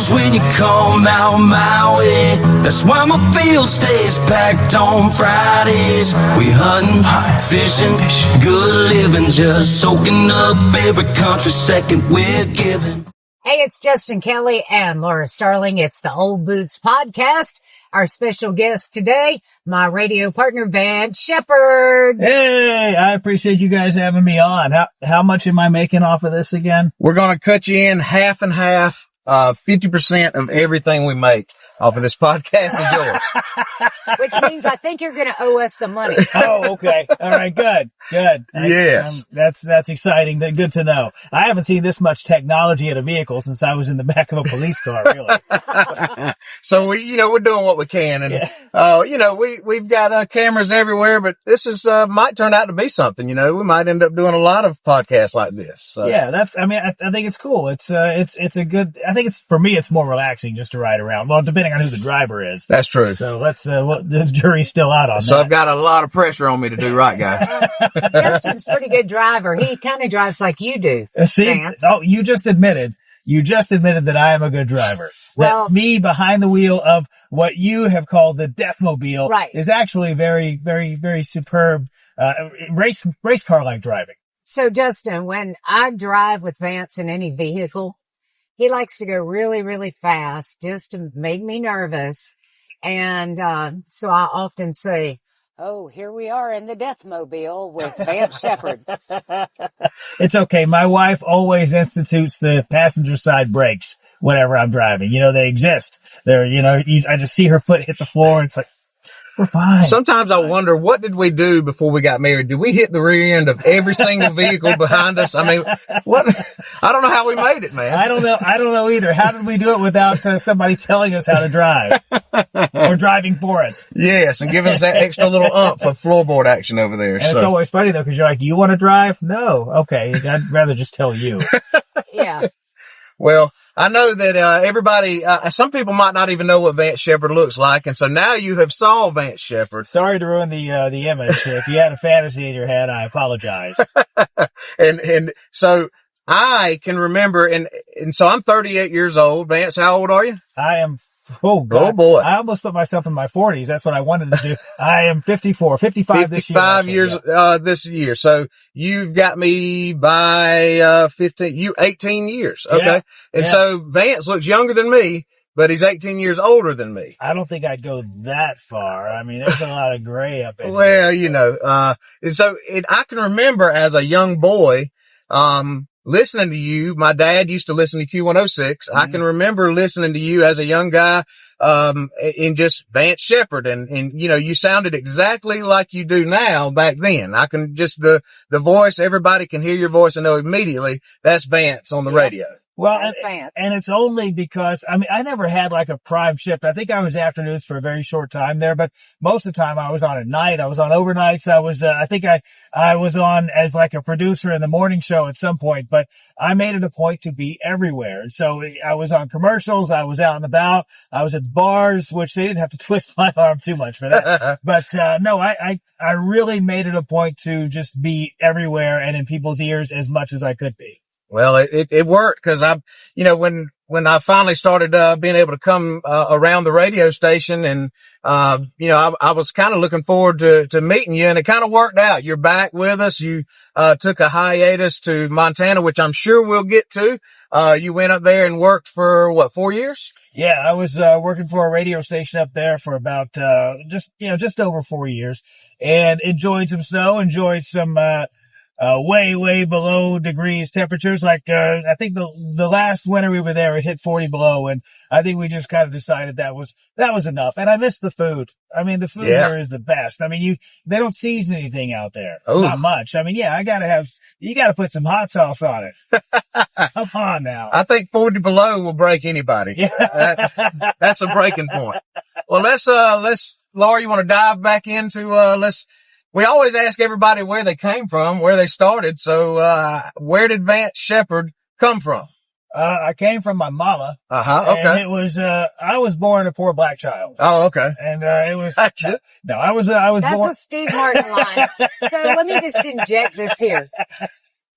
knows when you come out my way. That's why my field stays packed on Fridays. We hunting, fishing, good living, just soaking up every country second we're giving. Hey, it's Justin Kelly and Laura Starling. It's the Old Boots Podcast. Our special guest today, my radio partner, Vance Shepherd. Hey, I appreciate you guys having me on. How much am I making off of this again? We're going to cut you in half and half. 50% of everything we make off of this podcast is yours. Which means I think you're going to owe us some money. Oh, okay. All right. Good. Yes. That's exciting. Good to know. I haven't seen this much technology in a vehicle since I was in the back of a police car, really. So we're doing what we can. And, we've got cameras everywhere, but this might turn out to be something, we might end up doing a lot of podcasts like this. So. Yeah, I think it's cool. It's a good, I think for me, it's more relaxing just to ride around. Well, depending on who the driver is. That's true. So the jury's still out on that. So I've got a lot of pressure on me to do right, guys. Justin's a pretty good driver. He kind of drives like you do. See? Vance. Oh, you just admitted that I am a good driver. Well, that me behind the wheel of what you have called the Deathmobile right. is actually very, very, very superb, race car-like driving. So Justin, when I drive with Vance in any vehicle, he likes to go really, really fast just to make me nervous. And, so I often say, oh, here we are in the Deathmobile with Vance Shepherd. It's okay. My wife always institutes the passenger side brakes whenever I'm driving. They exist. I just see her foot hit the floor and it's like, we're fine. Sometimes I wonder, what did we do before we got married? Did we hit the rear end of every single vehicle behind us? I mean, what? I don't know how we made it, man. I don't know either. How did we do it without somebody telling us how to drive or driving for us? Yes, and giving us that extra little umph of floorboard action over there. And it's always funny though, because you're like, do you want to drive? No. Okay. I'd rather just tell you. Yeah. Well, I know that everybody, some people might not even know what Vance Shepherd looks like, and so now you have saw Vance Shepherd. Sorry to ruin the image. If you had a fantasy in your head, I apologize. and so I can remember, and so I'm 38 years old. Vance, how old are you? I am. Oh, God. Oh, boy. I almost put myself in my 40s. That's what I wanted to do. I am 55 this year. 55 years, this year. So you've got me by, 18 years. Okay. Yeah. And so Vance looks younger than me, but he's 18 years older than me. I don't think I'd go that far. I mean, there's a lot of gray up in Well, here, and so I can remember as a young boy, listening to you. My dad used to listen to Q106. Mm-hmm. I can remember listening to you as a young guy, in just Vance Shepherd. And, you sounded exactly like you do now back then. I can just, the voice, everybody can hear your voice and know immediately that's Vance on the radio. Well, and it's only because, I never had like a prime shift. I think I was afternoons for a very short time there, but most of the time I was on at night. I was on overnights. I was on as like a producer in the morning show at some point, but I made it a point to be everywhere. And so I was on commercials. I was out and about. I was at bars, which they didn't have to twist my arm too much for that. But, no, I really made it a point to just be everywhere and in people's ears as much as I could be. Well, it worked because when I finally started, being able to come, around the radio station and, I was kind of looking forward to meeting you and it kind of worked out. You're back with us. You, took a hiatus to Montana, which I'm sure we'll get to. You went up there and worked for 4 years? Yeah, I was, working for a radio station up there for about, just over 4 years and enjoyed some snow, enjoyed some, way below degrees temperatures. Like, I think the last winter we were there, it hit 40 below. And I think we just kind of decided that was enough. And I miss the food. The food here is the best. They don't season anything out there. Ooh. Not much. You gotta put some hot sauce on it. Come on now. I think 40 below will break anybody. Yeah. That's a breaking point. Well, let's, Laura, you want to dive back into, we always ask everybody where they came from, where they started. So, where did Vance Shepherd come from? I came from my mama. Okay. And it was, I was born a poor black child. Oh, okay. And, it was, no, I was That's born. a Steve Martin line. So let me just inject this here.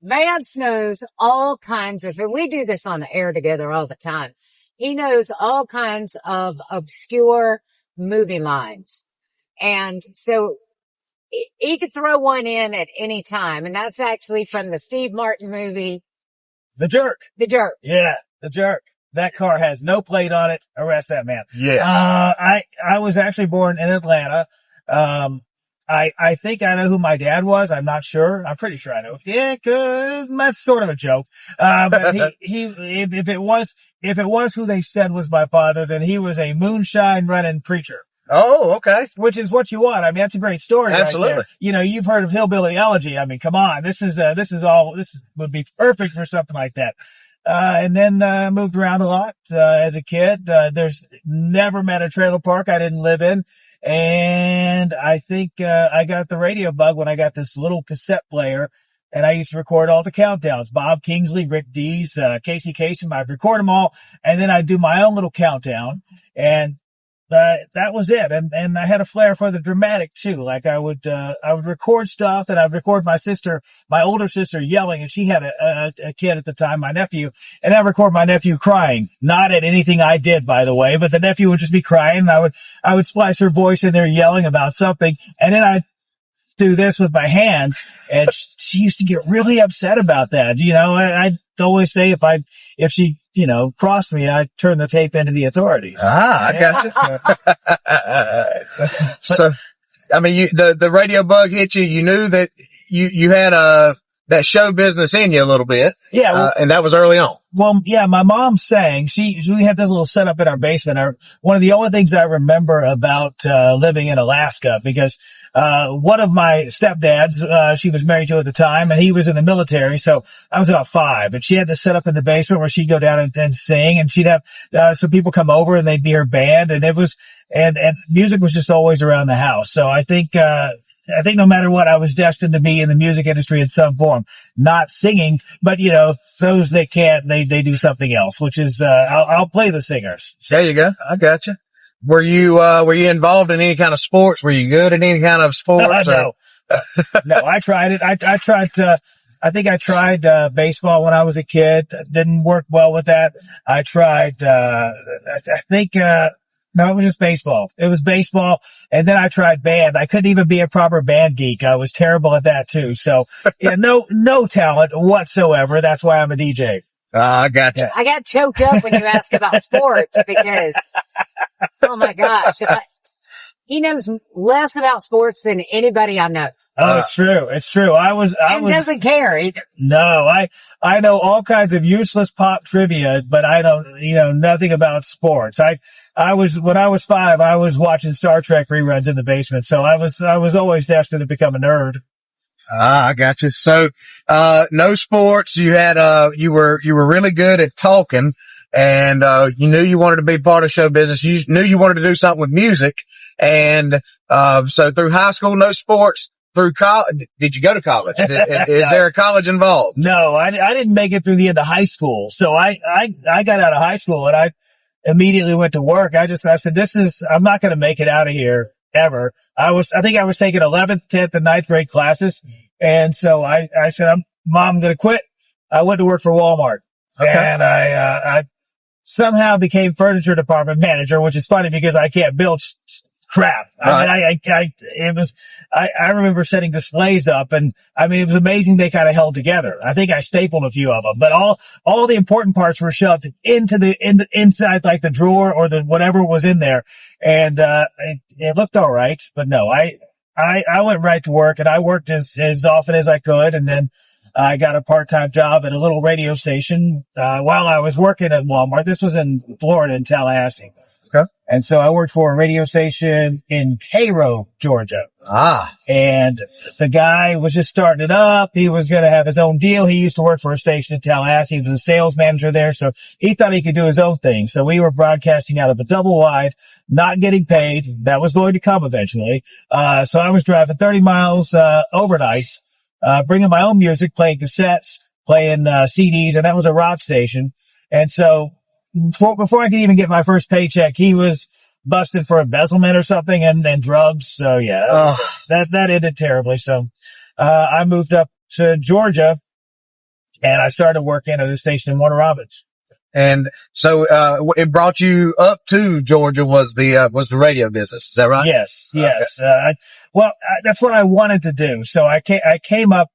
Vance knows all kinds of, and we do this on the air together all the time. he knows all kinds of obscure movie lines. And so he could throw one in at any time. And that's actually from the Steve Martin movie, The Jerk. The Jerk. Yeah, The Jerk. That car has no plate on it. Arrest that man. Yes. I was actually born in Atlanta. I think I know who my dad was. I'm not sure. I'm pretty sure I know. Yeah, 'cause that's sort of a joke. But if it was who they said was my father, then he was a moonshine running preacher. Oh, okay. Which is what you want. I mean, that's a great story. Absolutely. Right there. You know, you've heard of Hillbilly Elegy. I mean, come on. This would be perfect for something like that. And then, moved around a lot, as a kid. There's never met a trailer park I didn't live in. And I think, I got the radio bug when I got this little cassette player, and I used to record all the countdowns. Bob Kingsley, Rick Dees, Casey Kasem. I'd record them all, and then I'd do my own little countdown. And that was it. And I had a flair for the dramatic too. Like I would record stuff, and I'd record my older sister yelling, and she had a kid at the time, my nephew, and I'd record my nephew crying. Not at anything I did, by the way, but the nephew would just be crying, and I would splice her voice in there yelling about something, and then I'd do this with my hands, and she used to get really upset about that. You know, I'd always say if she, crossed me, I'd turn the tape into the authorities. I got you. So, I mean, the radio bug hit you. You knew that you had, that show business in you a little bit. Yeah. Well, and that was early on. Well, yeah, my mom sang. We had this little setup in our basement. One of the only things I remember about, living in Alaska, because, one of my stepdads, she was married to at the time, and he was in the military. So I was about 5, and she had this set up in the basement where she'd go down and sing, and she'd have, some people come over, and they'd be her band, and and music was just always around the house. So I think no matter what, I was destined to be in the music industry in some form. Not singing, but those that can't, they do something else, which is, I'll play the singers. There you go. I got you. Were you involved in any kind of sports? Were you good at any kind of sports? No. No, I tried it. I think I tried, baseball when I was a kid. Didn't work well with that. I tried, no, it was just baseball. It was baseball. And then I tried band. I couldn't even be a proper band geek. I was terrible at that too. So yeah, no talent whatsoever. That's why I'm a DJ. I got you. I got choked up when you asked about sports because, oh my gosh, he knows less about sports than anybody I know. Oh, it's true. It's true. I doesn't care either. No, I know all kinds of useless pop trivia, but I don't, nothing about sports. when I was 5, I was watching Star Trek reruns in the basement. So I was always destined to become a nerd. I got you. So, no sports. You had, you were really good at talking, and, you knew you wanted to be part of show business. You knew you wanted to do something with music. And, so through high school, no sports. Through college, did you go to college? Is there a college involved? No, I didn't make it through the end of high school. So I got out of high school, and I immediately went to work. I said, I'm not going to make it out of here ever. I think I was taking 11th, 10th, and 9th grade classes. And so I said, Mom, I'm going to quit. I went to work for Walmart. Okay. And I somehow became furniture department manager, which is funny because I can't build crap. Right. I remember setting displays up, and it was amazing they kind of held together. I think I stapled a few of them, but all the important parts were shoved inside like the drawer or the whatever was in there. And, it looked all right, but no, I went right to work, and I worked as often as I could. And then I got a part-time job at a little radio station, while I was working at Walmart. This was in Florida, in Tallahassee. Okay. And so I worked for a radio station in Cairo, Georgia. And the guy was just starting it up. He was going to have his own deal. He used to work for a station in Tallahassee. He was a sales manager there. So he thought he could do his own thing. So we were broadcasting out of a double wide, not getting paid. That was going to come eventually. So I was driving 30 miles, overnights, bringing my own music, playing cassettes, playing, CDs, and that was a rock station. And so before I could even get my first paycheck, he was busted for embezzlement or something and drugs. So yeah, that ended terribly. So, I moved up to Georgia, and I started working at a station in Warner Robins. And so, it brought you up to Georgia was the radio business. Is that right? Yes, yes. That's what I wanted to do. So I came up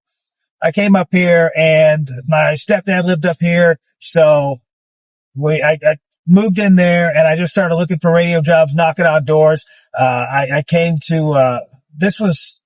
here, and my stepdad lived up here. So I moved in there, and I just started looking for radio jobs, knocking on doors. I came to, this was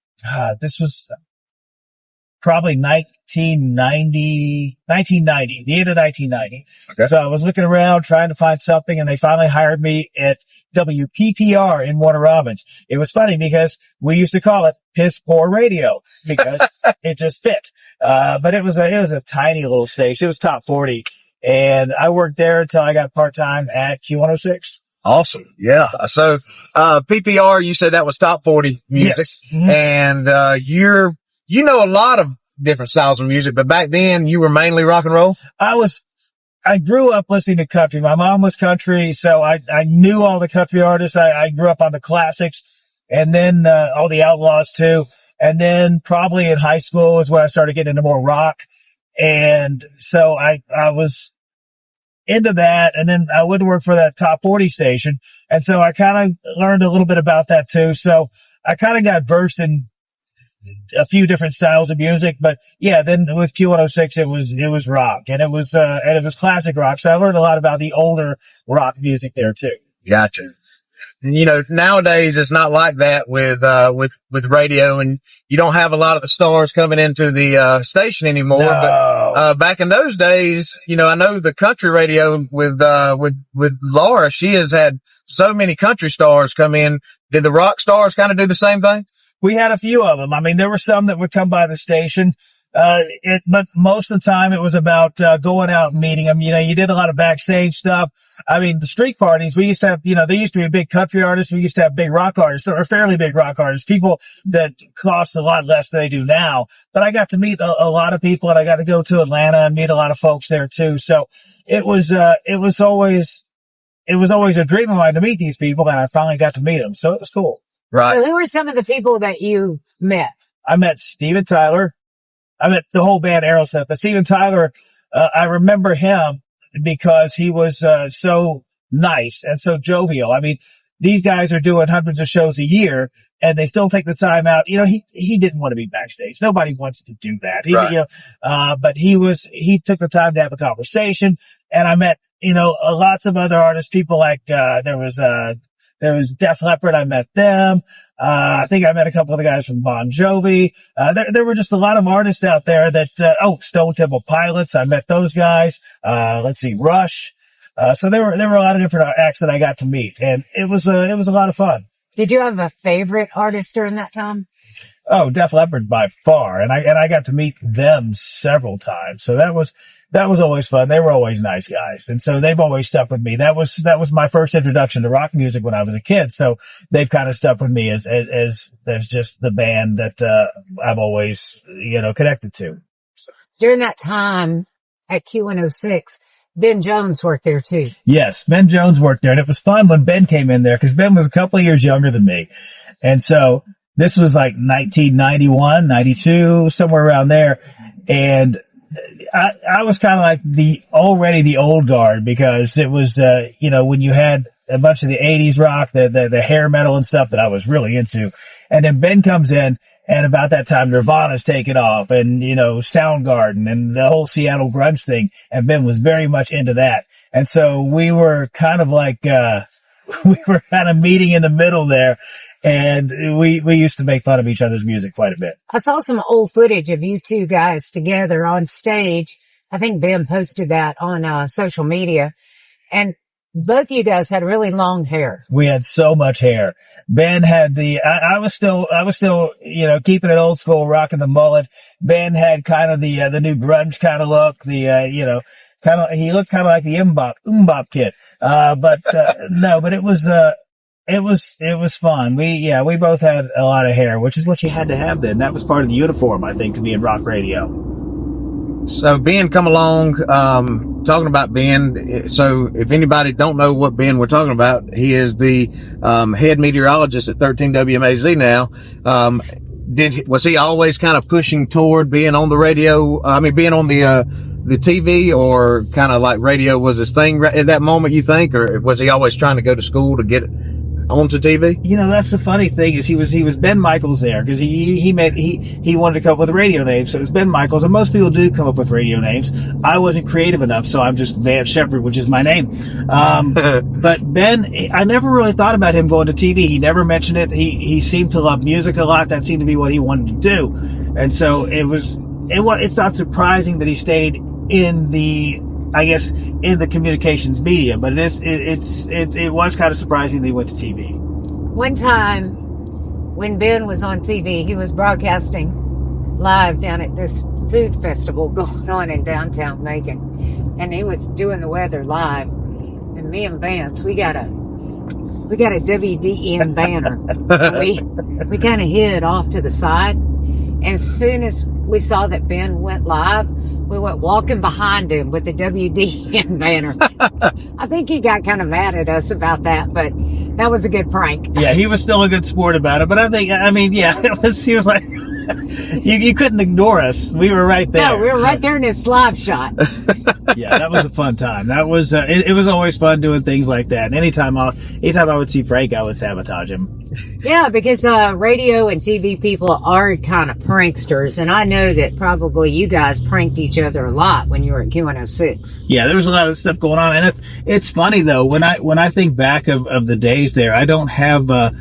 probably 1990, the end of 1990. Okay. So I was looking around trying to find something, and they finally hired me at WPPR in Warner Robins. It was funny because we used to call it piss poor radio because it just fit. But it was a tiny little station. It was top 40. And I worked there until I got part-time at Q106. Awesome. Yeah. So, PPR, you said that was top 40 music. Yes. Mm-hmm. And, you know a lot of different styles of music, but back then you were mainly rock and roll? I grew up listening to country. My mom was country, so I knew all the country artists. I grew up on the classics, and then, all the outlaws too. And then probably in high school is when I started getting into more rock. And so I was into that, and then I went to work for that top 40 station. And so I kind of learned a little bit about that too. So I kind of got versed in a few different styles of music, but yeah, then with Q106, it was rock, and it was classic rock. So I learned a lot about the older rock music there too. Gotcha. And, you know, nowadays it's not like that with radio, and you don't have a lot of the stars coming into the, station anymore. No. But, back in those days, you know, I know the country radio with Laura, she has had so many country stars come in. Did the rock stars kind of do the same thing? We had a few of them. I mean, there were some that would come by the station. But most of the time it was about, going out and meeting them. You know, you did a lot of backstage stuff. I mean, the street parties, we used to have, you know, there used to be big country artists. We used to have big rock artists, or fairly big rock artists, people that cost a lot less than they do now. But I got to meet a lot of people, and I got to go to Atlanta and meet a lot of folks there too. So it was always a dream of mine to meet these people, and I finally got to meet them. So it was cool. Right. So who were some of the people that you met? I met Steven Tyler. I met the whole band Aerosmith, but Steven Tyler, I remember him because he was, so nice and so jovial. I mean, these guys are doing hundreds of shows a year, and they still take the time out. You know, he didn't want to be backstage. Nobody wants to do that. Right. You know, but he took the time to have a conversation, and I met, you know, lots of other artists, people like, there was Def Leppard. I met them. I think I met a couple of the guys from Bon Jovi. There were just a lot of artists out there that, Stone Temple Pilots. I met those guys. Let's see, Rush. So there were a lot of different acts that I got to meet, and it was a lot of fun. Did you have a favorite artist during that time? Oh, Def Leppard by far. And I got to meet them several times. So that was always fun. They were always nice guys. And so they've always stuck with me. That was my first introduction to rock music when I was a kid. So they've kind of stuck with me as just the band that, I've always, you know, connected to. So. During that time at Q106, Ben Jones worked there too. Yes, Ben Jones worked there. And it was fun when Ben came in there, because Ben was a couple of years younger than me. And so this was like 1991, 92, somewhere around there. And I was kind of like already the old guard, because it was, you know, when you had a bunch of the 80s rock, the hair metal and stuff that I was really into. And then Ben comes in, and about that time Nirvana's taken off, and, you know, Soundgarden and the whole Seattle grunge thing. And Ben was very much into that. And so we were kind of like, we were kind of meeting in the middle there. And we used to make fun of each other's music quite a bit. I saw some old footage of you two guys together on stage. I think Ben posted that on social media. And both of you guys had really long hair. We had so much hair. Ben had I was still, you know, keeping it old school, rocking the mullet. Ben had kind of the new grunge kind of look, you know, he looked kind of like the Mbop kid. But it was fun. We both had a lot of hair, which is what you had to have then. That was part of the uniform, I think, to be in rock radio. So Ben come along, talking about Ben. So if anybody don't know what Ben we're talking about, he is the, head meteorologist at 13 WMAZ now. Was he always kind of pushing toward being on the radio? I mean, being on the the TV or kind of like radio was his thing at that moment, you think? Or was he always trying to go to school to get onto TV? You know, that's the funny thing is he was Ben Michaels there because he wanted to come up with a radio name. So it was Ben Michaels, and most people do come up with radio names. I wasn't creative enough, so I'm just Vance Shepard, which is my name. But Ben, I never really thought about him going to TV. He never mentioned it. He seemed to love music a lot. That seemed to be what he wanted to do. And so it's not surprising that he stayed in the communications media, but it was kind of surprising that he went to TV. One time when Ben was on TV, he was broadcasting live down at this food festival going on in downtown Macon, and he was doing the weather live. And me and Vance, we got a WDN banner. we kind of hid off to the side. And as soon as we saw that Ben went live, we went walking behind him with the WDN banner. I think he got kind of mad at us about that, but that was a good prank. Yeah, he was still a good sport about it, but he was like, you couldn't ignore us. We were right there. No, we were right there in his live shot. Yeah, that was a fun time. That was, it was always fun doing things like that. And anytime I would see Frank, I would sabotage him. Yeah, because radio and TV people are kind of pranksters, and I know that probably you guys pranked each other a lot when you were at Q106. Yeah, there was a lot of stuff going on, and it's funny though when I think back of the days there, I don't have a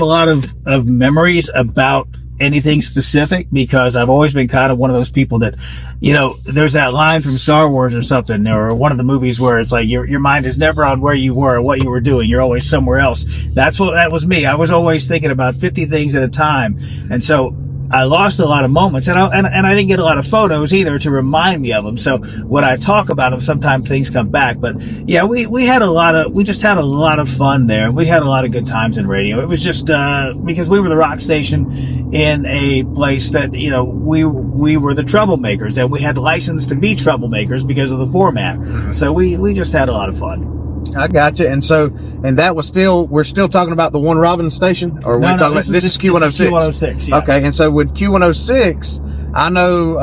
lot of memories about anything specific because I've always been kind of one of those people that, you know, there's that line from Star Wars or something, or one of the movies where it's like your mind is never on where you were or what you were doing. You're always somewhere else. That was me. I was always thinking about 50 things at a time. And so I lost a lot of moments, and I didn't get a lot of photos either to remind me of them. So when I talk about them, sometimes things come back. But yeah, we just had a lot of fun there. We had a lot of good times in radio. It was just because we were the rock station in a place that, you know, we were the troublemakers, and we had license to be troublemakers because of the format. So we just had a lot of fun. I got you. And that was we're still talking about the One Robin station, or we're talking about this is Q106. This is Q106. Yeah. Okay. And so with Q106, I know,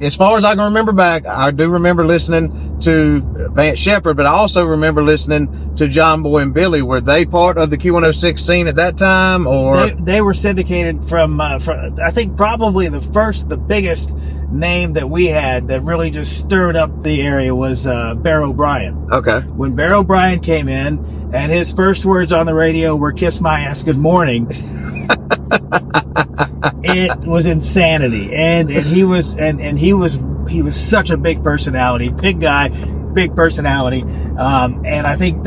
as far as I can remember back, I do remember listening to Vance Shepard, but I also remember listening to John Boy and Billy. Were they part of the Q106 scene at that time, or they were syndicated from I think probably the biggest name that we had that really just stirred up the area was Bear O'Brien. Okay. When Bear O'Brien came in and his first words on the radio were "Kiss my ass, good morning." It was insanity, and he was such a big personality, big guy, big personality, and I think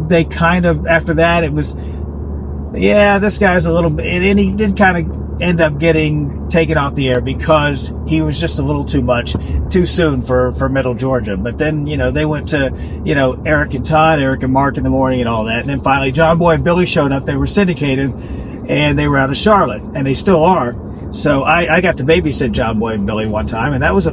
they kind of, after that, it was, yeah, this guy's a little bit, and he did kind of end up getting taken off the air because he was just a little too soon for Middle Georgia. But then, you know, they went to, you know, Eric and Todd, Eric and Mark in the morning and all that, and then finally John Boy and Billy showed up. They were syndicated, and they were out of Charlotte, and they still are. So I got to babysit John Boy and Billy one time, and that was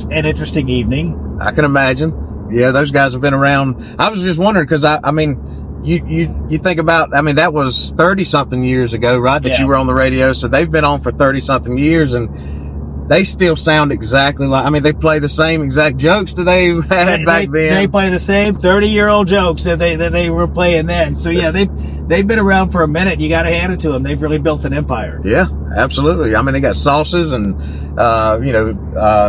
an interesting evening. I can imagine. Yeah, those guys have been around. I was just wondering because I mean, you think about, I mean, that was 30 something years ago, right? That you were on the radio. So they've been on for 30 something years, and they still sound exactly like, I mean, they play the same exact jokes that they had back then. They play the same 30-year-old jokes that they were playing then. So yeah, they've been around for a minute. You got to hand it to them. They've really built an empire. Yeah, absolutely. I mean, they got sauces and,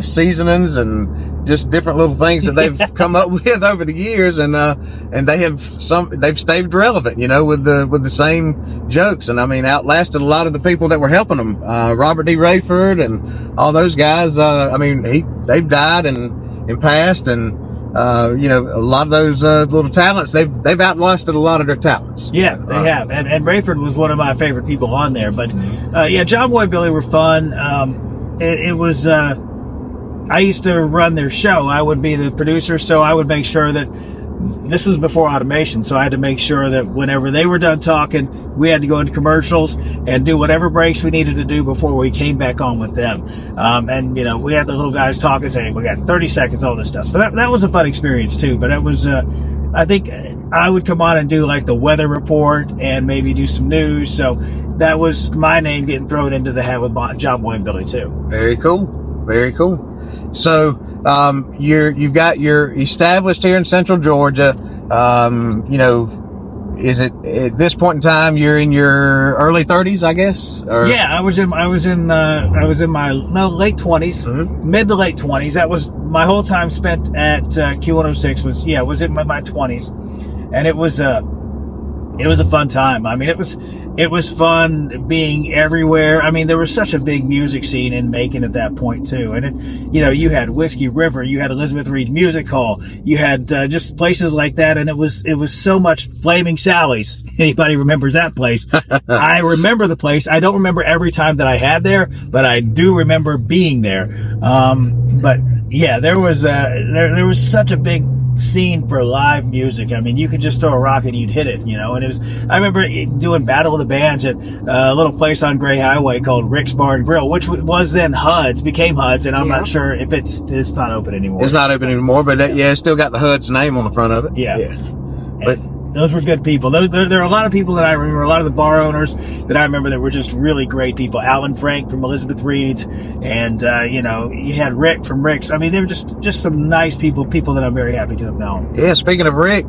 seasonings and just different little things that they've come up with over the years. And they've stayed relevant, you know, with the same jokes. And I mean, outlasted a lot of the people that were helping them. Robert D. Rayford and all those guys. I mean, they've died and passed, and a lot of those little talents, they've outlasted a lot of their talents. Yeah, they have. And Rayford was one of my favorite people on there. But John Boy and Billy were fun. It was I used to run their show. I would be the producer, so I would make sure that this was before automation, so I had to make sure that whenever they were done talking, we had to go into commercials and do whatever breaks we needed to do before we came back on with them. And we had the little guys talking, saying, we got 30 seconds, all this stuff. So that was a fun experience too, but it was, I think I would come on and do like the weather report and maybe do some news. So that was my name getting thrown into the hat with John Boy and Billy too. Very cool. Very cool. So, you've got your established here in Central Georgia. You know, is it at this point in time you're in your early 30s, I guess? Or? Yeah, I was in my late 20s, mid to late 20s. That was my whole time spent at Q106 was in my 20s, and it was a fun time. I mean, it was fun being everywhere. I mean, there was such a big music scene in Macon at that point too. And you had Whiskey River, you had Elizabeth Reed Music Hall, you had just places like that. And it was so much Flaming Sally's. Anybody remembers that place? I remember the place. I don't remember every time that I had there, but I do remember being there. But yeah, there was such a big scene for live music. I mean, you could just throw a rock and you'd hit it, and I remember doing Battle of the Bands at a little place on Gray Highway called Rick's Bar and Grill, which was then HUD's, became HUD's, and I'm not sure if it's not open anymore. It's not open anymore, but it's still got the HUD's name on the front of it. Yeah. But those were good people. There are a lot of people that I remember, a lot of the bar owners that I remember that were just really great people. Alan Frank from Elizabeth Reed's, and, you had Rick from Rick's. I mean, they were just some nice people that I'm very happy to have known. Yeah, speaking of Rick,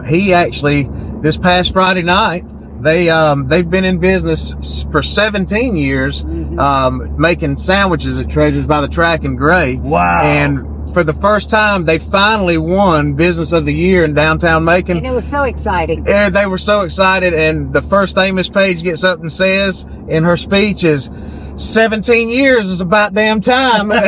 he actually, this past Friday night, they've been in business for 17 years, making sandwiches at Treasures by the Track in Gray. Wow. And for the first time, they finally won Business of the Year in downtown Macon. And it was so exciting. Yeah, they were so excited. And the first thing Miss Page gets up and says in her speech is, 17 years is about damn time. Well,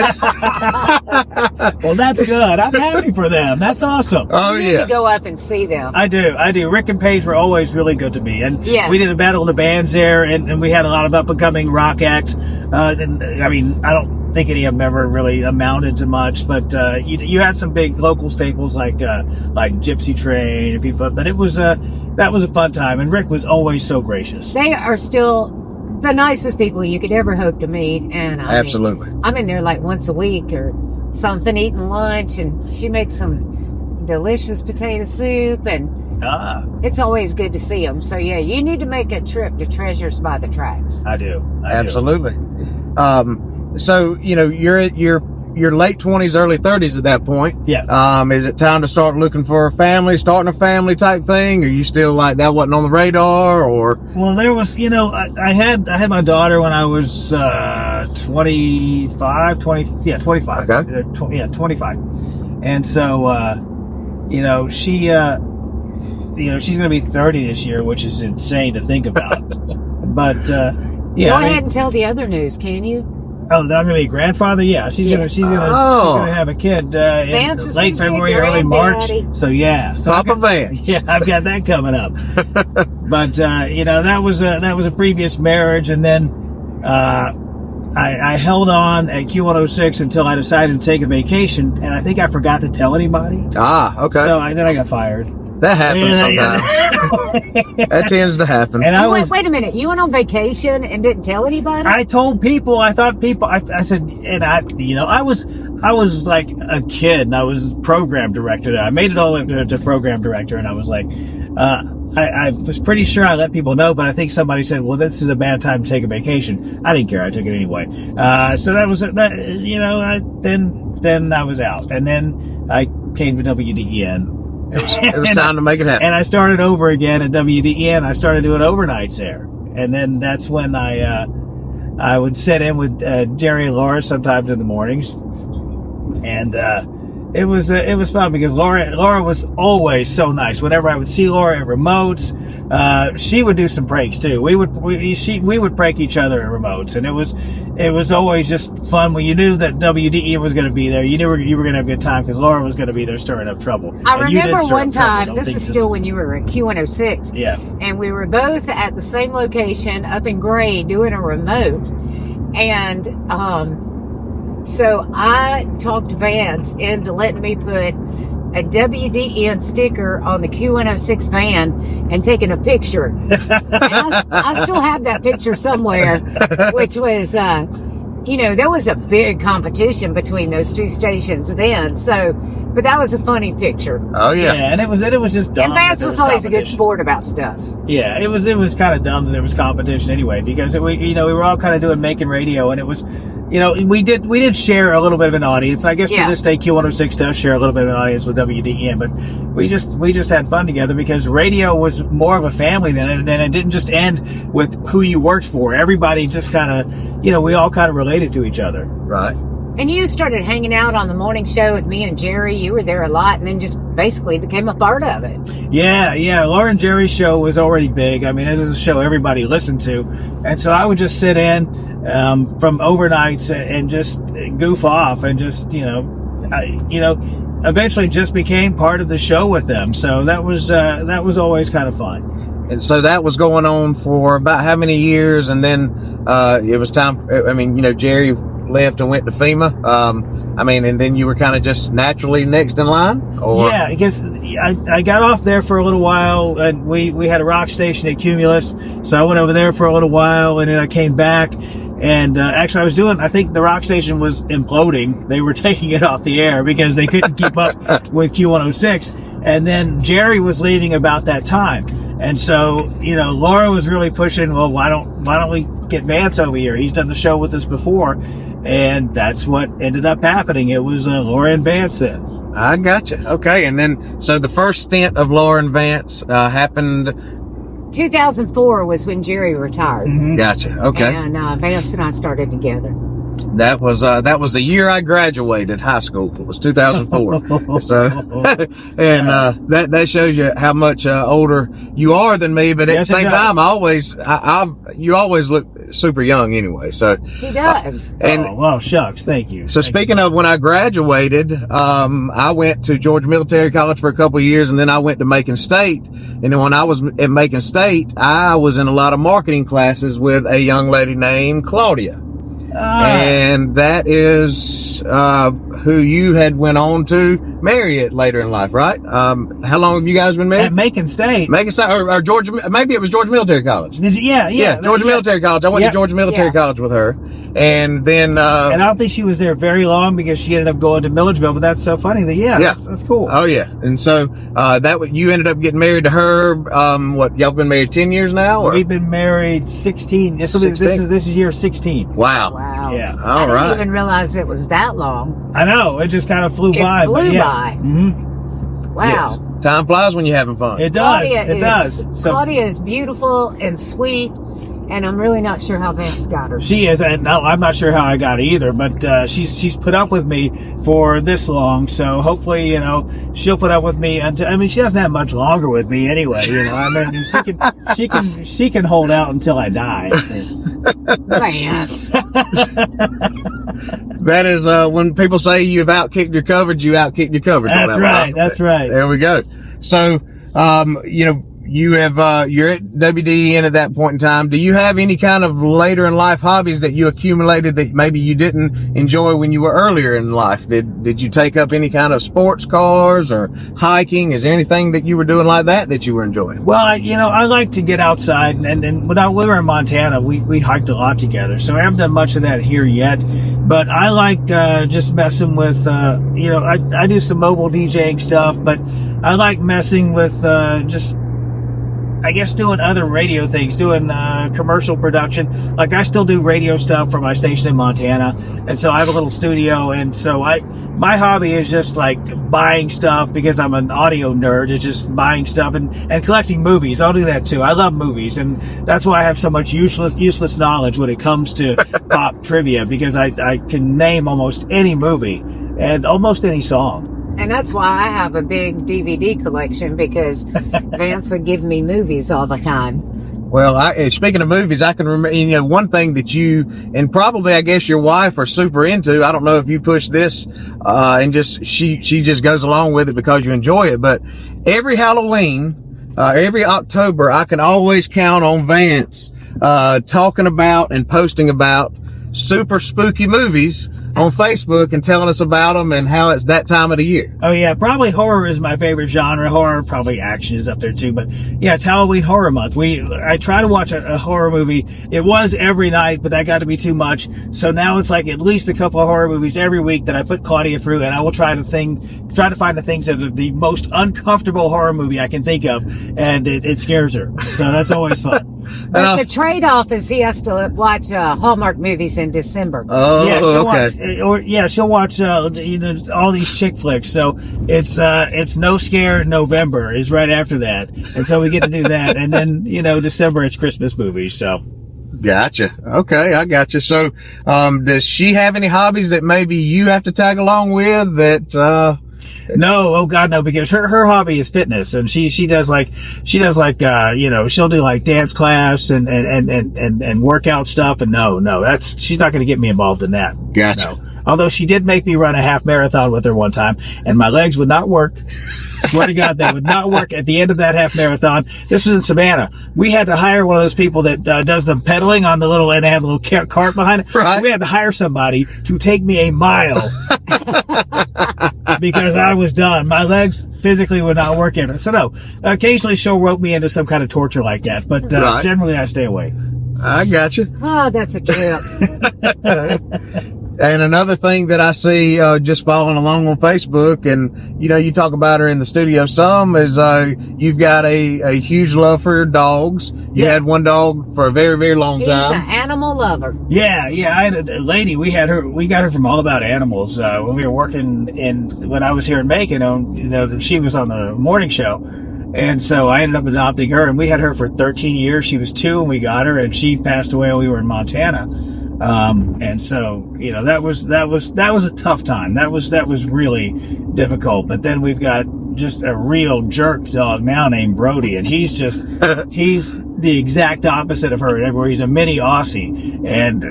that's good. I'm happy for them. That's awesome. Oh, You need to go up and see them. I do. Rick and Paige were always really good to me. And Yes. we did the Battle of the Bands there, and we had a lot of up-and-coming rock acts. And I mean, I don't think any of them ever really amounted to much, but you had some big local staples like Gypsy Train and people, but that was a fun time, and Rick was always so gracious. They are still the nicest people you could ever hope to meet, and Absolutely. I'm in there like once a week or something, eating lunch, and she makes some delicious potato soup, and it's always good to see them. So yeah, you need to make a trip to Treasures by the Tracks. I do. Absolutely. So, you're at your late 20s, early 30s at that point. Yeah. Is it time to start looking for a family, starting a family type thing? Are you still like that wasn't on the radar, or? Well, there was, I had my daughter when I was 25. 25. Okay. 25. And so, she's going to be 30 this year, which is insane to think about. But, Go ahead and tell the other news, can you? Oh, that I'm going to be a grandfather? Yeah, she's going to have a kid in late February, early March. So yeah, Papa Vance. Yeah, I've got that coming up. But that was a previous marriage, and then I held on at Q106 until I decided to take a vacation, and I think I forgot to tell anybody. Okay. So then I got fired. That happens sometimes. That tends to happen. And wait a minute. You went on vacation and didn't tell anybody? I told people. I thought people. I said, and I was like a kid, and I was program director there. I made it all the way up to program director, and I was like, I was pretty sure I let people know, but I think somebody said, "Well, this is a bad time to take a vacation." I didn't care. I took it anyway. So that was then I was out, and then I came to WDEN. It was time to make it happen. And I started over again at WDEN. I started doing overnights there. And then that's when I would sit in with Jerry and Laura sometimes in the mornings. And it was fun because Laura was always so nice. Whenever I would see Laura at remotes, she would do some pranks too. We would prank each other at remotes, and it was always just fun when you knew that WDE was going to be there. You knew you were going to have a good time because Laura was going to be there stirring up trouble. I remember one time, this is still when you were at Q106. Yeah. And we were both at the same location up in Gray doing a remote. And so I talked Vance into letting me put a WDN sticker on the Q106 van and taking a picture. And I still have that picture somewhere, which was, there was a big competition between those two stations then. So, but that was a funny picture. Oh yeah. Yeah, and it was just dumb. And Vance was always a good sport about stuff. Yeah, it was kind of dumb that there was competition anyway, because we were all kind of doing making radio, and it was you know, we did share a little bit of an audience. I guess to this day, Q106 does share a little bit of an audience with WDN, but we just had fun together because radio was more of a family then, and it didn't just end with who you worked for. Everybody just kind of, you know, we all kind of related to each other. Right. And you started hanging out on the morning show with me and Jerry. You were there a lot and then just basically became a part of it. Yeah. Laura and Jerry's show was already big. I mean, it was a show everybody listened to. And so I would just sit in from overnights and just goof off and just, eventually just became part of the show with them. So that was always kind of fun. And so that was going on for about how many years? And then it was time, Jerry left and went to FEMA. And then you were kind of just naturally next in line? Or? Yeah, because I got off there for a little while, and we had a rock station at Cumulus, so I went over there for a little while, and then I came back, and actually I think the rock station was imploding. They were taking it off the air because they couldn't keep up with Q106, and then Jerry was leaving about that time. And so, Laura was really pushing, well, why don't we get Vance over here? He's done the show with us before. And that's what ended up happening. It was Laura and Vance then. I gotcha. Okay. And then, so the first stint of Laura and Vance happened... 2004 was when Jerry retired. Mm-hmm. Gotcha. Okay. And Vance and I started together. That was the year I graduated high school. It was 2004. So, and that shows you how much older you are than me. But at the same time, you always look super young anyway. So he does. Well, shucks, thank you. So speaking of when I graduated, I went to Georgia Military College for a couple of years, and then I went to Macon State. And then when I was at Macon State, I was in a lot of marketing classes with a young lady named Claudia. And that is who you had went on to marry it later in life, right? How long have you guys been married? At Macon State. Macon State, or Georgia, maybe it was Georgia Military College. Yeah, Georgia Military College. I went to Georgia Military College with her. And then... and I don't think she was there very long because she ended up going to Milledgeville, but that's so funny that, that's cool. Oh, yeah. And so, you ended up getting married to her, y'all been married 10 years now? Or? We've been married 16. This is year 16. Wow. Yeah. All right. I didn't even realize it was that long. I know. It just kind of flew by. It flew by. Mm-hmm. Wow. Yes. Time flies when you're having fun. It does. Claudia is beautiful and sweet, and I'm really not sure how Vance got her. She is, and no, I'm not sure how I got her either, but she's put up with me for this long, so hopefully, she'll put up with me until, she doesn't have much longer with me anyway, she can hold out until I die. Vance. That is, when people say you've outkicked your coverage, you outkicked your coverage. That's right. That's right. There we go. So, you have, you're at WDEN at that point in time. Do you have any kind of later in life hobbies that you accumulated that maybe you didn't enjoy when you were earlier in life? Did you take up any kind of sports cars or hiking? Is there anything that you were doing like that you were enjoying? Well, I like to get outside, and when we were in Montana, we hiked a lot together. So I haven't done much of that here yet, but I like, just messing with, I do some mobile DJing stuff, but I like messing with, I guess doing other radio things, doing commercial production. Like I still do radio stuff for my station in Montana, and so I have a little studio. And so my hobby is just like buying stuff because I'm an audio nerd. It's just buying stuff and collecting movies. I'll do that too. I love movies, and that's why I have so much useless knowledge when it comes to pop trivia, because I can name almost any movie and almost any song. And that's why I have a big DVD collection, because Vance would give me movies all the time. Well, speaking of movies, I can remember, one thing that you, and probably I guess your wife are super into, I don't know if you push this, and she just goes along with it because you enjoy it, but every Halloween, every October, I can always count on Vance, talking about and posting about super spooky movies on Facebook and telling us about them and how it's that time of the year. Oh yeah, probably horror is my favorite genre. Horror, probably action is up there too. But yeah, it's Halloween Horror Month. I try to watch a horror movie. It was every night, but that got to be too much. So now it's like at least a couple of horror movies every week that I put Claudia through, and I will try to find the things that are the most uncomfortable horror movie I can think of, and it scares her. So that's always fun. But the trade-off is he has to watch Hallmark movies in December. Oh, Yeah, okay. she'll watch all these chick flicks. So it's No Scare November is right after that, and so we get to do that. And then December it's Christmas movies. So Gotcha. Okay, I gotcha. So, does she have any hobbies that maybe you have to tag along with that, no, oh God, no, because her hobby is fitness, and she does like she'll do like dance class and workout stuff, and no, she's not going to get me involved in that. Gotcha. No. Although she did make me run a half marathon with her one time, and my legs would not work. Swear to God, they would not work at the end of that half marathon. This was in Savannah. We had to hire one of those people that does the pedaling on the little, and they have the little cart behind it. Right. So we had to hire somebody to take me a mile because I was done. My legs physically would not work in it. So no, occasionally she'll rope me into some kind of torture like that, but Right. generally I stay away. I gotcha. Oh, that's a trip. And another thing that I see, just following along on Facebook, and, you talk about her in the studio some, is, you've got a huge love for dogs. You Yeah. had one dog for a very, very long He's time. an animal lover. Yeah, I had a lady. We got her from All About Animals when we were working when I was here in Macon. She was on the morning show, and so I ended up adopting her, and we had her for 13 years. She was 2 when we got her, and she passed away when we were in Montana. And so that was a tough time. That was really difficult. But then we've got just a real jerk dog now named Brody, and he's the exact opposite of her, where he's a mini Aussie, and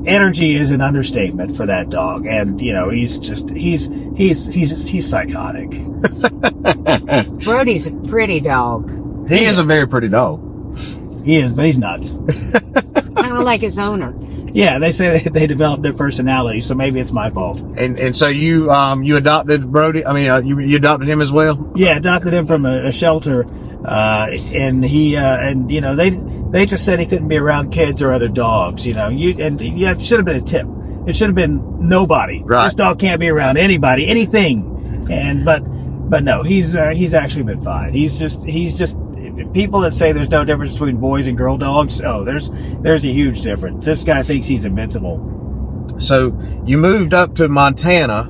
energy is an understatement for that dog, and he's psychotic. Brody's a pretty dog. He is a very pretty dog. He is, but he's nuts. Kind of like his owner. Yeah, they say they develop their personality, so maybe it's my fault. And so you adopted Brody. I mean, you adopted him as well. Yeah, adopted him from a shelter, and they just said he couldn't be around kids or other dogs. It should have been a tip. It should have been nobody. Right. This dog can't be around anybody, anything. But no, he's actually been fine. He's just people that say there's no difference between boys and girl dogs. Oh, there's a huge difference. This guy thinks he's invincible. So you moved up to Montana,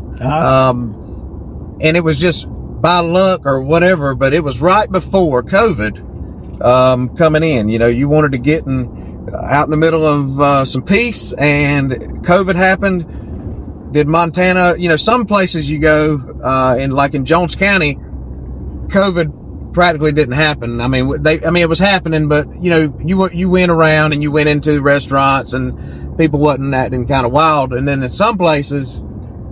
and it was just by luck or whatever, but it was right before COVID coming in. You wanted to get out in the middle of some peace, and COVID happened. Did Montana, some places you go, in Jones County, COVID practically didn't happen. I mean, it was happening, but you went around and you went into restaurants and people wasn't acting kind of wild. And then in some places,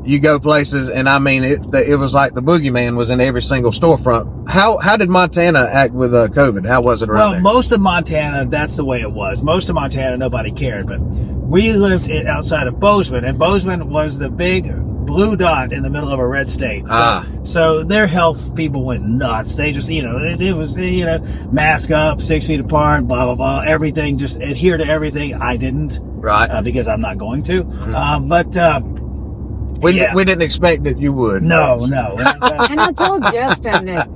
you go places, and I mean, it was like the boogeyman was in every single storefront. How did Montana act with COVID? How was it around there? Most of Montana, that's the way it was. Most of Montana, nobody cared, but we lived outside of Bozeman, and Bozeman was the big blue dot in the middle of a red state. So their health people went nuts. They just, it was, mask up, 6 feet apart, blah, blah, blah, everything, just adhere to everything. I didn't. Right. Because I'm not going to. We didn't expect that you would. No. And I told Justin that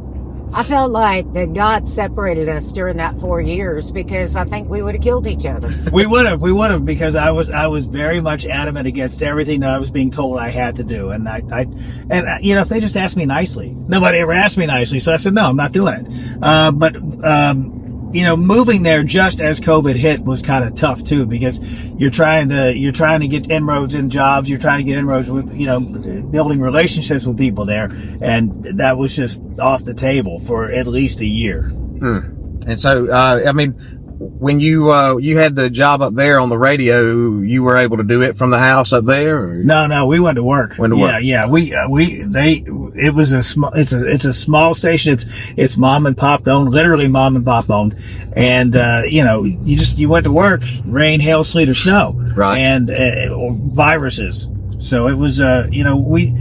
I felt like that God separated us during that 4 years, because I think we would have killed each other. We would have, because I was very much adamant against everything that I was being told I had to do. And if they just asked me nicely, nobody ever asked me nicely. So I said, no, I'm not doing it. Moving there just as COVID hit was kind of tough too, because you're trying to get inroads in jobs. You're trying to get inroads with, building relationships with people there. And that was just off the table for at least a year. And so, when you had the job up there on the radio, you were able to do it from the house up there? Or? No, we went to work. Yeah. It was it's a small station. It's mom and pop owned, literally mom and pop owned. And, you went to work, rain, hail, sleet, or snow. Right. And, or viruses. So it was, we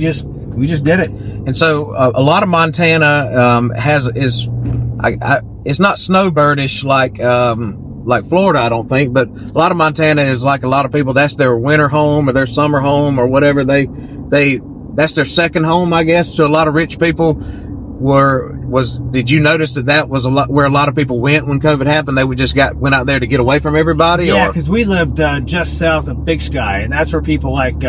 just did it. And so a lot of Montana it's not snowbirdish like Florida, I don't think, but a lot of Montana is like a lot of people, that's their winter home or their summer home or whatever. That's their second home, I guess, to a lot of rich people. Did you notice that was where a lot of people went when COVID happened? They went out there to get away from everybody? Yeah, because we lived just south of Big Sky, and that's where people like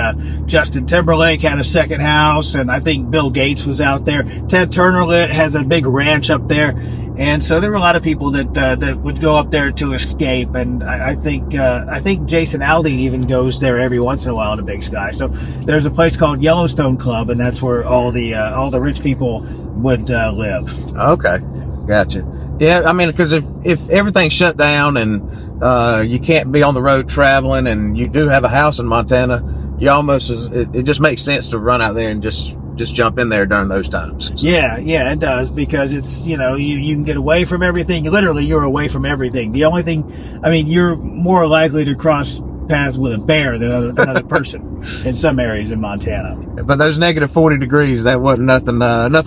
Justin Timberlake had a second house, and I think Bill Gates was out there. Ted Turner has a big ranch up there, and so there were a lot of people that would go up there to escape. And I think Jason Aldean even goes there every once in a while to Big Sky. So there's a place called Yellowstone Club, and that's where all the rich people would live. Okay, gotcha. Yeah, I mean, because if everything's shut down and you can't be on the road traveling, and you do have a house in Montana, it just makes sense to run out there and just jump in there during those times. Yeah, it does, because it's, you can get away from everything. Literally, you're away from everything. The only thing, I mean, you're more likely to cross paths with a bear than another person in some areas in Montana. But those negative 40 degrees, that wasn't nothing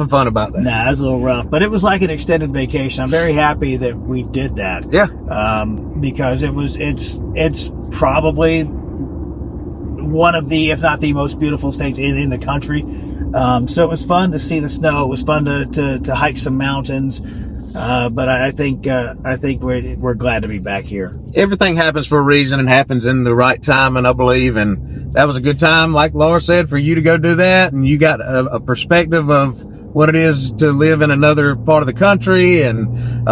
fun about that. Nah, it was a little rough, but it was like an extended vacation. I'm very happy that we did that. Yeah. Because it's probably one of the, if not the most beautiful states in the country. So it was fun to see the snow. It was fun to hike some mountains. But I think we're glad to be back here. Everything happens for a reason and happens in the right time, and I believe, and that was a good time, like Laura said, for you to go do that, and you got a perspective of what it is to live in another part of the country, and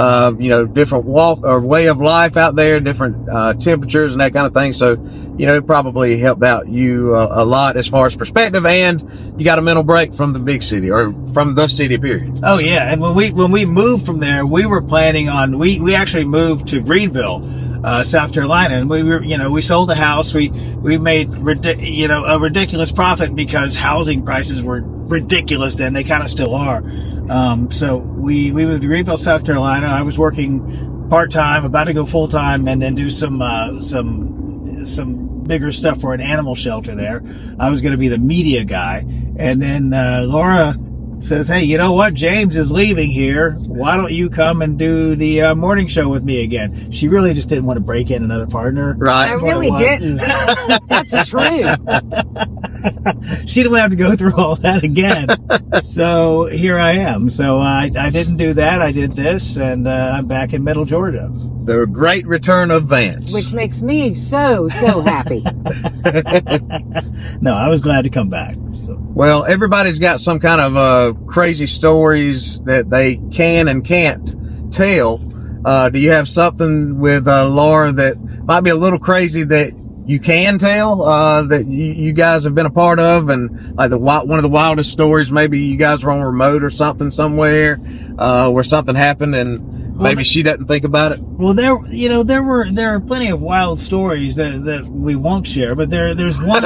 different walk or way of life out there, different temperatures and that kind of thing. So it probably helped out you a lot as far as perspective, and you got a mental break from the big city, or from the city, period. Oh yeah, and when we moved from there, we were planning on we actually moved to Greenville, South Carolina, and we sold the house. We made a ridiculous profit because housing prices were ridiculous then. They kind of still are. So we moved to Greenville, South Carolina. I was working part-time, about to go full-time, and then do some bigger stuff for an animal shelter there. I was going to be the media guy. And then Laura says, hey, you know what? James is leaving here. Why don't you come and do the morning show with me again? She really just didn't want to break in another partner. Right. I really didn't. That's true. She didn't have to go through all that again. So here I am. So I didn't do that. I did this, and I'm back in Middle Georgia. The great return of Vance. Which makes me so happy. No, I was glad to come back. So. Well, everybody's got some kind of crazy stories that they can and can't tell. Do you have something with Laura that might be a little crazy that you can tell that you guys have been a part of, and like one of the wildest stories, maybe you guys were on remote or something somewhere where something happened and maybe she doesn't think about it? Well, there are plenty of wild stories that we won't share, but there's one.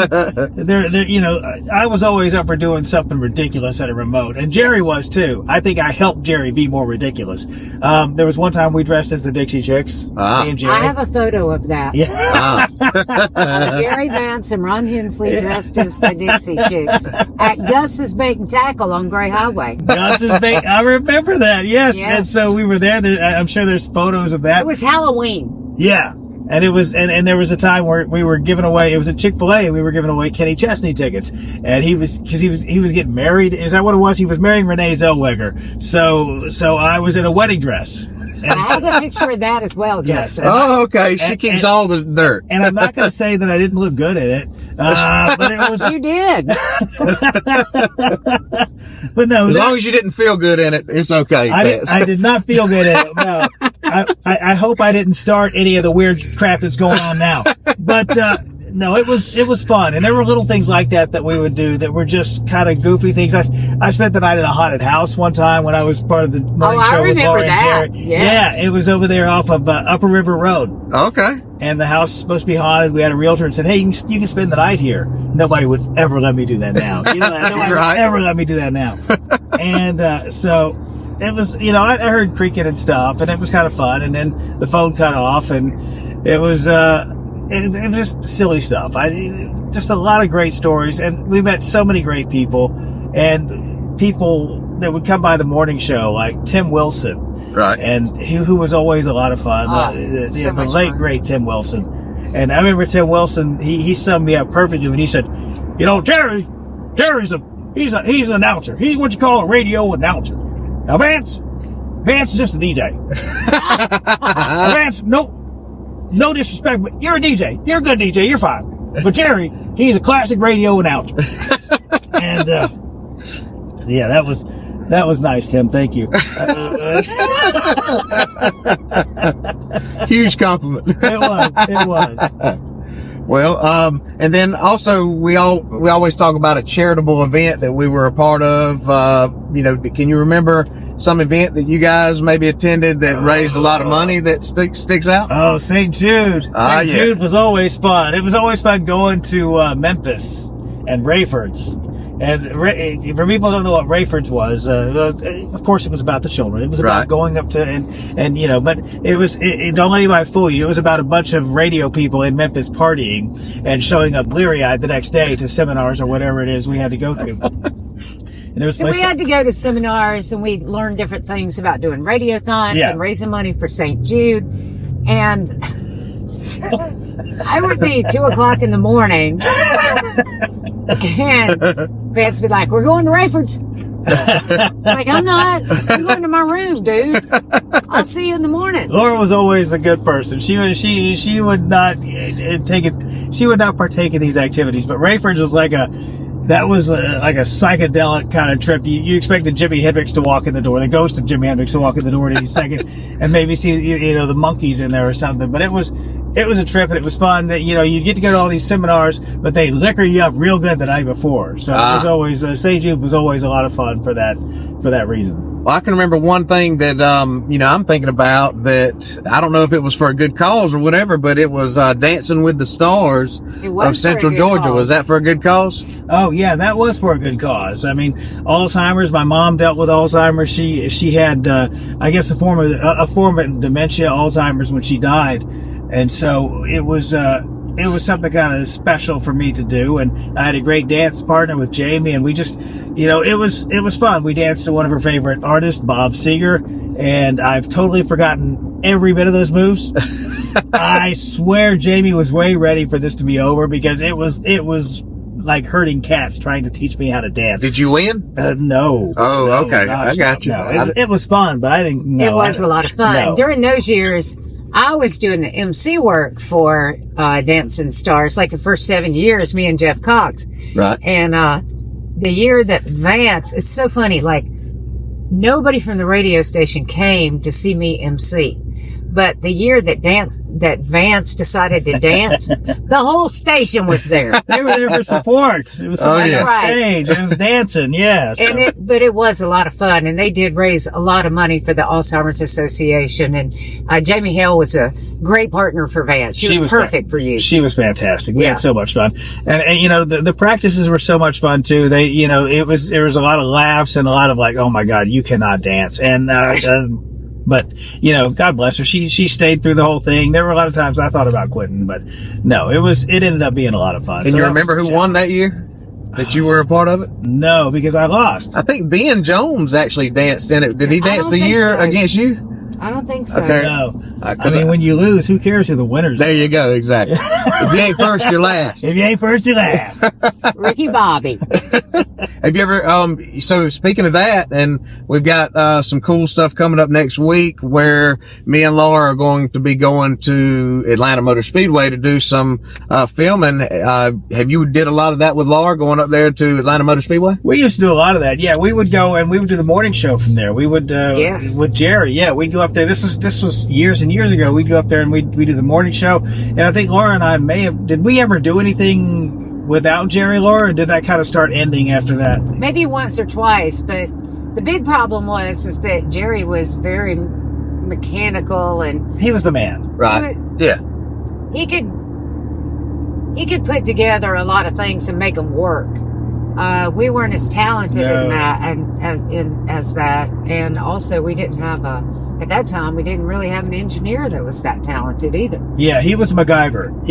I was always up for doing something ridiculous at a remote, and Jerry was too. I think I helped Jerry be more ridiculous. There was one time we dressed as the Dixie Chicks. Me and Jerry. I have a photo of that. Yeah. Jerry Vance and Ron Hensley dressed as the Dixie Chicks at Gus's Bait and Tackle on Gray Highway. Gus's Bait. I remember that. Yes. And so we were there. I'm sure there's photos of that. It was Halloween. Yeah. And it was, and there was a time where we were giving away, it was at Chick-fil-A, and we were giving away Kenny Chesney tickets. And he was getting married. Is that what it was? He was marrying Renee Zellweger. So I was in a wedding dress. I have a picture of that as well, Justin. Oh, okay. She keeps all the dirt. And I'm not going to say that I didn't look good in it. But it was. You did. But no. As long as you didn't feel good in it, it's okay. I did not feel good in it. No. I hope I didn't start any of the weird crap that's going on now. But, no, it was fun. And there were little things like that we would do that were just kind of goofy things. I spent the night at a haunted house one time when I was part of the morning show with Laura and Jerry. Yes. Yeah, it was over there off of Upper River Road. Okay. And the house is supposed to be haunted. We had a realtor and said, hey, you can spend the night here. Nobody would ever let me do that now. Nobody would ever let me do that now. And so it was, I heard creaking and stuff, and it was kind of fun. And then the phone cut off, and it was it was just silly stuff. Just a lot of great stories, and we met so many great people, and people that would come by the morning show, like Tim Wilson, Right. and who was always a lot of fun. So The much late fun. great Tim Wilson, and I remember Tim Wilson. He summed me up perfectly when he said, "You know, Jerry's he's an announcer. He's what you call a radio announcer. Now Vance is just a DJ. Now, Vance, no disrespect, but you're a DJ. You're a good DJ. You're fine. But Jerry, he's a classic radio announcer." And yeah, that was nice, Tim. Thank you. Huge compliment. It was. Well, and then also we always talk about a charitable event that we were a part of. Can you remember some event that you guys maybe attended that raised a lot of money that sticks out? Oh, St. Jude. St. Yeah. Jude was always fun. It was always fun going to Memphis and Rayford's. And for people who don't know what Rayford's was, of course it was about the children. It was about Right. going up to, but don't let anybody fool you. It was about a bunch of radio people in Memphis partying and showing up bleary-eyed the next day to seminars or whatever it is we had to go to. And it was So we had to go to seminars, and we learned different things about doing radiothons Yeah. and raising money for St. Jude. And I would be 2:00 in the morning, and Vance would be like, "We're going to Rayford's." Like, I'm not. I'm going to my room, dude. I'll see you in the morning. Laura was always a good person. She would not take it. She would not partake in these activities. But Rayford's was like a psychedelic kind of trip. You expected Jimi Hendrix to walk in the door, the ghost of Jimi Hendrix to walk in the door any second, and maybe see the monkeys in there or something. But it was a trip, and it was fun. That you get to go to all these seminars, but they liquor you up real good the night before. So it was always St. Jude was always a lot of fun for that reason. Well, I can remember one thing that, I'm thinking about that I don't know if it was for a good cause or whatever, but it was, Dancing with the Stars It was of for Central a good Georgia. cause. Was that for a good cause? Oh yeah, that was for a good cause. I mean, Alzheimer's. My mom dealt with Alzheimer's. She had, I guess, a form of dementia, Alzheimer's, when she died, and so it was something kind of special for me to do. And I had a great dance partner with Jamie, and we just, it was fun. We danced to one of her favorite artists, Bob Seger, and I've totally forgotten every bit of those moves. I swear Jamie was way ready for this to be over, because it was like herding cats trying to teach me how to dance. Did you win? No. Oh, No, okay. gosh, I got you. no. It was fun, but I didn't know. It was a lot of fun. No. During those years, I was doing the MC work for Dancing Stars, like the first 7 years, me and Jeff Cox. Right. And the year that Vance, it's so funny, like, nobody from the radio station came to see me MC. But the year that Vance decided to dance, the whole station was there. They were there for support. It was somebody yeah. on stage. It was dancing, yeah. So. But it was a lot of fun, and they did raise a lot of money for the Alzheimer's Association. And Jamie Hale was a great partner for Vance. She was perfect for you. She was fantastic. We Yeah. had so much fun, and the practices were so much fun too. There was a lot of laughs and a lot of like, oh my God, you cannot dance, and but God bless her. She stayed through the whole thing. There were a lot of times I thought about quitting, but no, it ended up being a lot of fun. And So you that remember was- who won that year? That you were a part of it? No, because I lost. I think Ben Jones actually danced in it. Did he I dance don't the think year so. against you? I don't think so. Okay. No, I I mean, when you lose, who cares who the winners? There you go. Exactly. If you ain't first, you're last. If you ain't first, you last. Ricky Bobby. Have you ever, so speaking of that, and we've got, some cool stuff coming up next week where me and Laura are going to be going to Atlanta Motor Speedway to do some, filming. Have you did a lot of that with Laura going up there to Atlanta Motor Speedway? We used to do a lot of that. Yeah, we would go and we would do the morning show from there. We would, Yes. with Jerry. Yeah, we'd go up there. This was years and years ago. We'd go up there and we'd do the morning show. And I think Laura and I did we ever do anything without Jerry, Laura, or did that kind of start ending after that? Maybe once or twice, but the big problem is that Jerry was very mechanical, and He was the man. Right. Yeah. he could put together a lot of things and make them work. We weren't as talented No. in that, as that, and also we didn't have a at that time, we didn't really have an engineer that was that talented either. Yeah, he was MacGyver.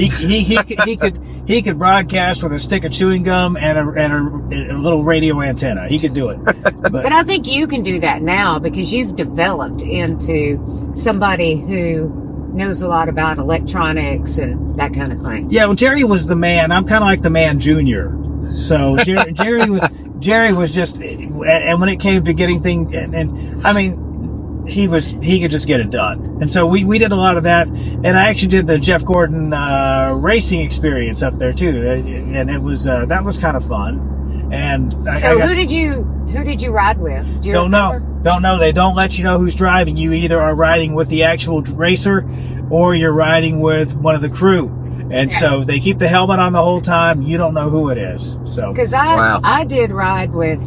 He could broadcast with a stick of chewing gum and a little radio antenna. He could do it. But I think you can do that now because you've developed into somebody who knows a lot about electronics and that kind of thing. Yeah, well, Jerry was the man. I'm kind of like the man junior. So Jerry was just, and when it came to getting things, and I mean, he could just get it done. And so we did a lot of that. And I actually did the Jeff Gordon racing experience up there too, and it was that was kind of fun. And so who did you ride with? Do you don't remember? Don't know. They don't let you know who's driving. You either are riding with the actual racer or you're riding with one of the crew. And so they keep the helmet on the whole time. You don't know who it is. So because I did ride with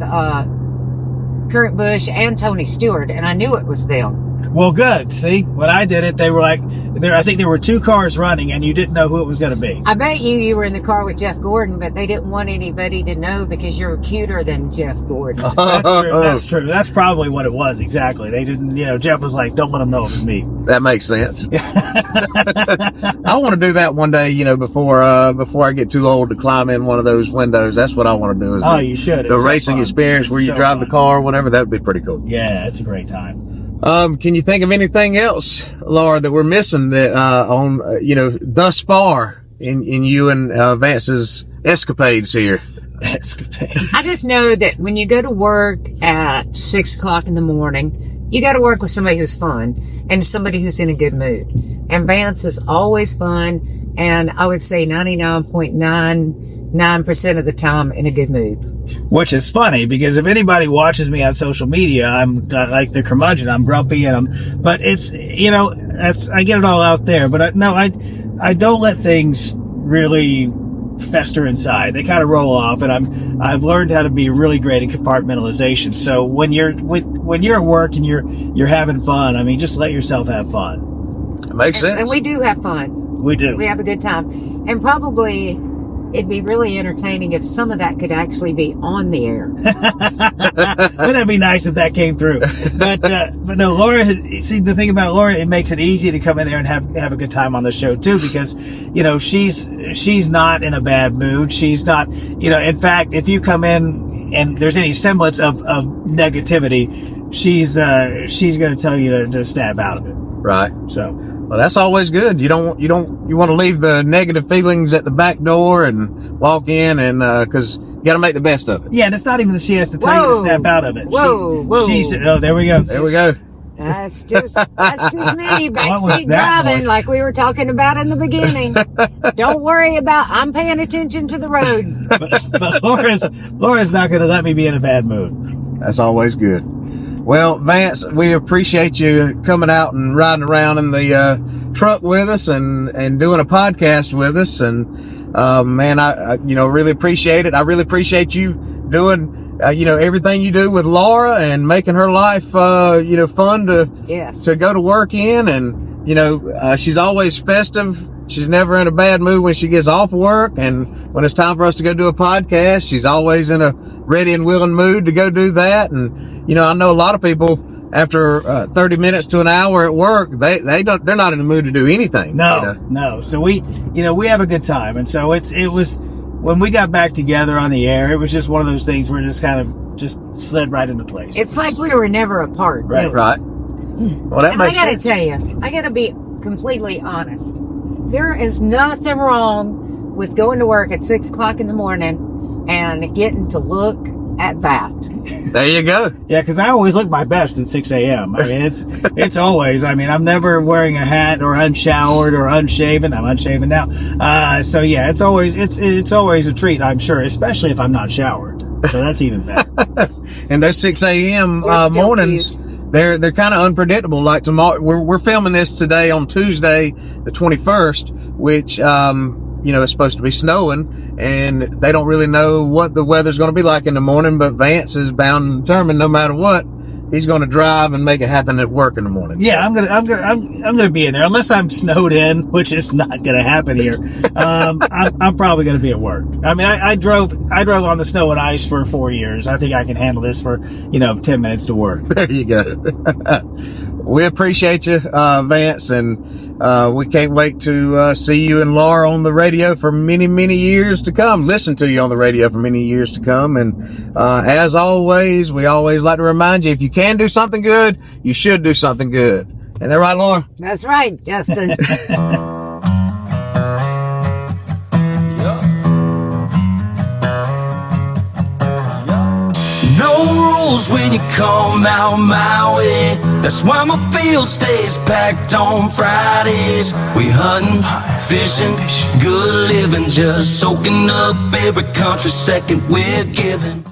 Kurt Busch and Tony Stewart, and I knew it was them. Well, good. See, when I did it, they were like, I think there were 2 cars running, and you didn't know who it was going to be. I bet you were in the car with Jeff Gordon, but they didn't want anybody to know because you're cuter than Jeff Gordon. That's true. That's probably what it was. Exactly. They didn't, Jeff was like, don't let them know it was me. That makes sense. I want to do that one day, before I get too old to climb in one of those windows. That's what I want to do. You should. The racing experience where you drive the car, whatever, that would be pretty cool. Yeah, it's a great time. Can you think of anything else, Laura, that we're missing that, thus far in you and, Vance's escapades here? Escapades. I just know that when you go to work at 6 o'clock in the morning, you got to work with somebody who's fun and somebody who's in a good mood. And Vance is always fun. And I would say 99.99% of the time in a good mood. Which is funny because if anybody watches me on social media, I'm like the curmudgeon. I'm grumpy but it's, I get it all out there. But I don't let things really fester inside. They kind of roll off, and I've learned how to be really great at compartmentalization. So when you're at work and you're having fun, I mean, just let yourself have fun. It makes sense. And we do have fun. We do. We have a good time. And probably it'd be really entertaining if some of that could actually be on the air. Wouldn't that be nice if that came through? But no, Laura, see, the thing about Laura, it makes it easy to come in there and have a good time on the show too, because, she's not in a bad mood. She's not, in fact, if you come in and there's any semblance of negativity, she's going to tell you to snap out of it. Right. So. Well, that's always good. You want to leave the negative feelings at the back door and walk in and, cause you got to make the best of it. Yeah. And it's not even that she has to tell you to snap out of it. Whoa. Oh, there we go. There we go. That's just me backseat driving like we were talking about in the beginning. Don't worry I'm paying attention to the road. But Laura's not going to let me be in a bad mood. That's always good. Well, Vance, we appreciate you coming out and riding around in the truck with us and doing a podcast with us. And man, I really appreciate it. I really appreciate you doing everything you do with Laura and making her life fun to go to work in. And she's always festive. She's never in a bad mood when she gets off work, and when it's time for us to go do a podcast, she's always in a ready and willing mood to go do that. And I know a lot of people after 30 minutes to an hour at work, they're not in the mood to do anything. No. So we have a good time, and so it was when we got back together on the air, it was just one of those things where it just kind of just slid right into place. It's like we were never apart. Right. Really. Right. Well, that makes sense. I gotta tell you, I gotta be completely honest. There is nothing wrong with going to work at 6 o'clock in the morning and getting to look at that. There you go. Yeah, because I always look my best at 6 a.m. I mean, it's always, I'm never wearing a hat or unshowered or unshaven. I'm unshaven now. So yeah, it's always a treat, I'm sure, especially if I'm not showered. So that's even better. And those 6 a.m. mornings, they're kind of unpredictable. Like tomorrow, we're filming this today on Tuesday, the 21st, which, it's supposed to be snowing, and they don't really know what the weather's going to be like in the morning, but Vance is bound and determined no matter what, he's going to drive and make it happen at work in the morning. Yeah, I'm gonna be in there unless I'm snowed in, which is not gonna happen here. I'm probably gonna be at work. I mean, I drove on the snow and ice for 4 years. I think I can handle this for 10 minutes to work. There you go. we appreciate you, Vance, and we can't wait to see you and Laura on the radio for many, many years to come. Listen to you on the radio for many years to come. And as always, we always like to remind you, if you can do something good, you should do something good. Ain't that right, Laura? That's right, Justin. No rules when you come out my way. That's why my field stays packed on Fridays. We hunting, fishing, good living, just soaking up every country second we're giving.